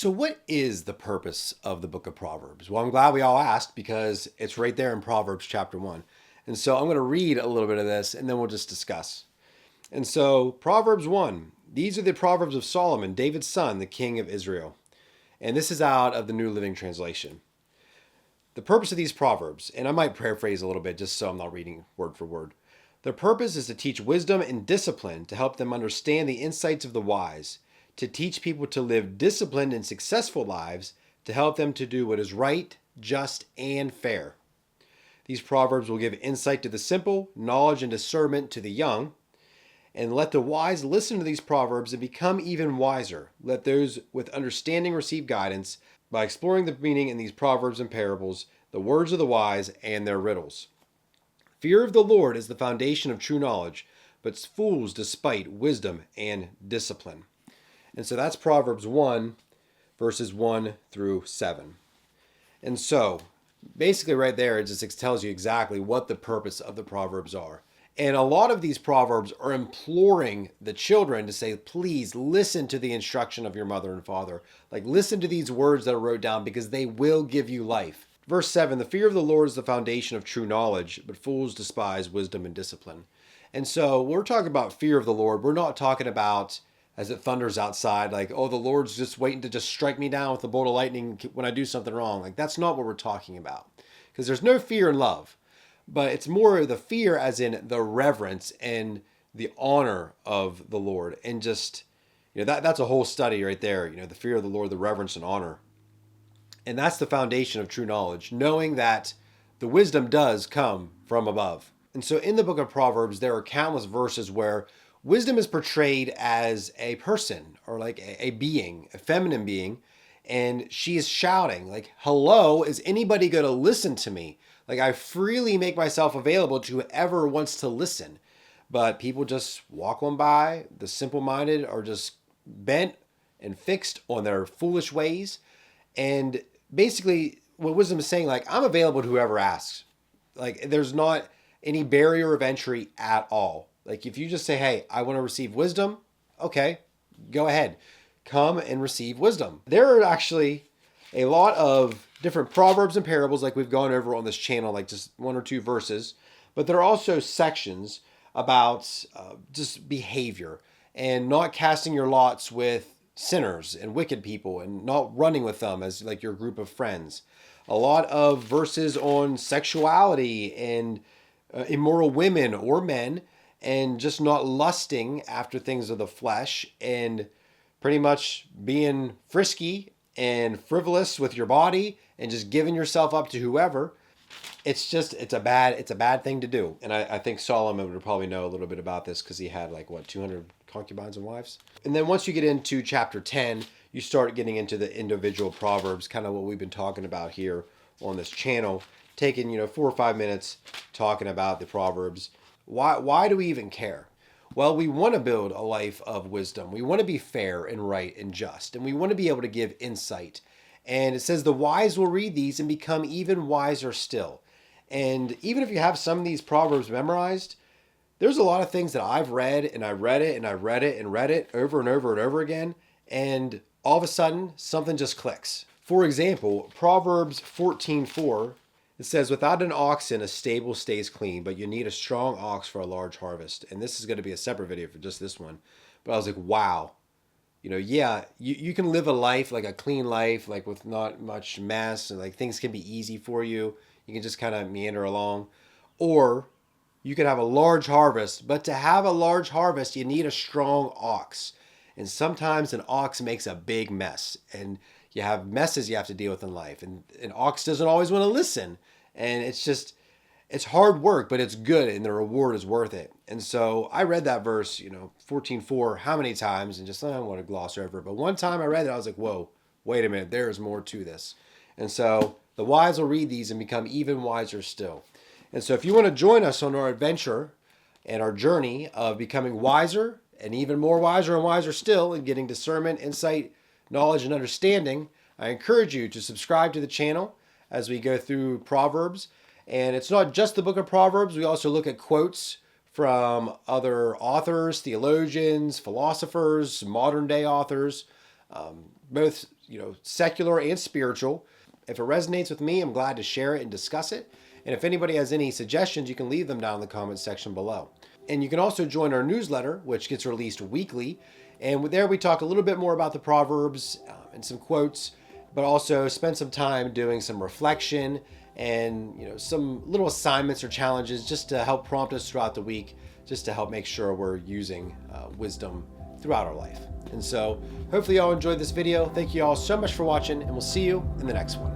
So what is the purpose of the Book of Proverbs? Well, I'm glad we all asked because it's right there in Proverbs chapter 1. And so I'm going to read a little bit of this and then we'll just discuss. And so Proverbs 1, these are the Proverbs of Solomon, David's son, the king of Israel. And this is out of the New Living Translation. The purpose of these Proverbs, and I might paraphrase a little bit just so I'm not reading word for word. Their purpose is to teach wisdom and discipline to help them understand the insights of the wise, to teach people to live disciplined and successful lives, to help them to do what is right, just, and fair. These proverbs will give insight to the simple, knowledge and discernment to the young, and let the wise listen to these proverbs and become even wiser. Let those with understanding receive guidance by exploring the meaning in these proverbs and parables, the words of the wise and their riddles. Fear of the Lord is the foundation of true knowledge, but fools despite wisdom and discipline. And so that's Proverbs 1, verses 1 through 7. And so basically right there, it just tells you exactly what the purpose of the Proverbs are. And a lot of these Proverbs are imploring the children to say, please listen to the instruction of your mother and father. Like, listen to these words that are wrote down because they will give you life. Verse 7, the fear of the Lord is the foundation of true knowledge, but fools despise wisdom and discipline. And so when we're talking about fear of the Lord, we're not talking about as it thunders outside, like, oh, the Lord's just waiting to just strike me down with a bolt of lightning when I do something wrong. Like, that's not what we're talking about. Because there's no fear in love. But it's more the fear as in the reverence and the honor of the Lord. And just, that's a whole study right there. The fear of the Lord, the reverence and honor. And that's the foundation of true knowledge, knowing that the wisdom does come from above. And so in the book of Proverbs, there are countless verses where wisdom is portrayed as a person or like a being, a feminine being. And she is shouting like, hello, is anybody going to listen to me? Like, I freely make myself available to whoever wants to listen. But people just walk on by. The simple-minded are just bent and fixed on their foolish ways. And basically what wisdom is saying, like, I'm available to whoever asks. Like, there's not any barrier of entry at all. Like, if you just say, hey, I want to receive wisdom, okay, go ahead. Come and receive wisdom. There are actually a lot of different proverbs and parables like we've gone over on this channel, like just one or two verses. But there are also sections about just behavior and not casting your lots with sinners and wicked people and not running with them as like your group of friends. A lot of verses on sexuality and immoral women or men, and just not lusting after things of the flesh and pretty much being frisky and frivolous with your body and just giving yourself up to whoever. It's a bad thing to do. And I think Solomon would probably know a little bit about this because he had 200 concubines and wives. And then once you get into chapter 10, you start getting into the individual proverbs, kind of what we've been talking about here on this channel, taking 4 or 5 minutes talking about the proverbs. Why do we even care? Well, we want to build a life of wisdom. We want to be fair and right and just, and we want to be able to give insight. And it says the wise will read these and become even wiser still. And even if you have some of these proverbs memorized, there's a lot of things that I've read and I read it and I read it and read it over and over and over again. And all of a sudden, something just clicks. For example, Proverbs 14:4, it says, without an oxen, a stable stays clean, but you need a strong ox for a large harvest. And this is going to be a separate video for just this one. But I was like, wow. You can live a life, like a clean life, like with not much mess, and like things can be easy for you. You can just kind of meander along. Or you could have a large harvest, but to have a large harvest, you need a strong ox. And sometimes an ox makes a big mess, and you have messes you have to deal with in life. And an ox doesn't always want to listen. And it's hard work, but it's good, and the reward is worth it. And so I read that verse, 14:4, how many times, and just, I don't want to gloss over it. But one time I read it, I was like, whoa, wait a minute, there is more to this. And so the wise will read these and become even wiser still. And so if you want to join us on our adventure and our journey of becoming wiser and even more wiser and wiser still, and getting discernment, insight, knowledge, and understanding, I encourage you to subscribe to the channel as we go through Proverbs. And it's not just the book of Proverbs. We also look at quotes from other authors, theologians, philosophers, modern day authors. both secular and spiritual. If it resonates with me, I'm glad to share it and discuss it. And if anybody has any suggestions, you can leave them down in the comments section below. And you can also join our newsletter, which gets released weekly. And there we talk a little bit more about the Proverbs and some quotes, but also spend some time doing some reflection and some little assignments or challenges just to help prompt us throughout the week, just to help make sure we're using wisdom throughout our life. And so hopefully y'all enjoyed this video. Thank you all so much for watching, and we'll see you in the next one.